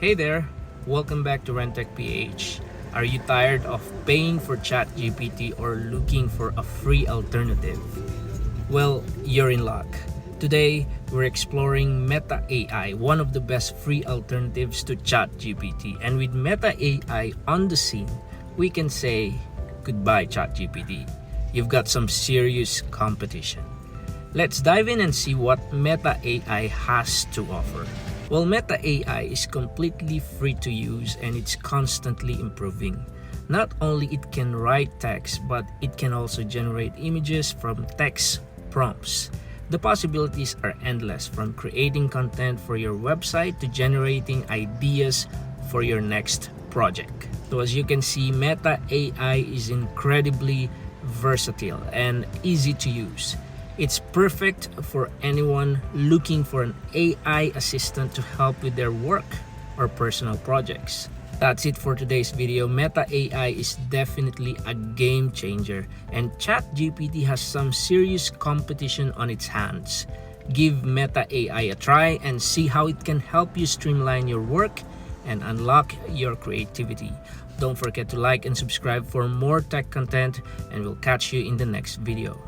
Hey there, welcome back to Rentech PH. Are you tired of paying for ChatGPT or looking for a free alternative? Well, you're in luck. Today, we're exploring Meta AI, one of the best free alternatives to ChatGPT. And with Meta AI on the scene, we can say goodbye ChatGPT. You've got some serious competition. Let's dive in and see what Meta AI has to offer. Well, Meta AI is completely free to use and it's constantly improving. Not only it can write text, but it can also generate images from text prompts. The possibilities are endless, from creating content for your website to generating ideas for your next project. So as you can see, Meta AI is incredibly versatile and easy to use. It's perfect for anyone looking for an AI assistant to help with their work or personal projects. That's it for today's video. Meta AI is definitely a game changer, and ChatGPT has some serious competition on its hands. Give Meta AI a try and see how it can help you streamline your work and unlock your creativity. Don't forget to like and subscribe for more tech content, and we'll catch you in the next video.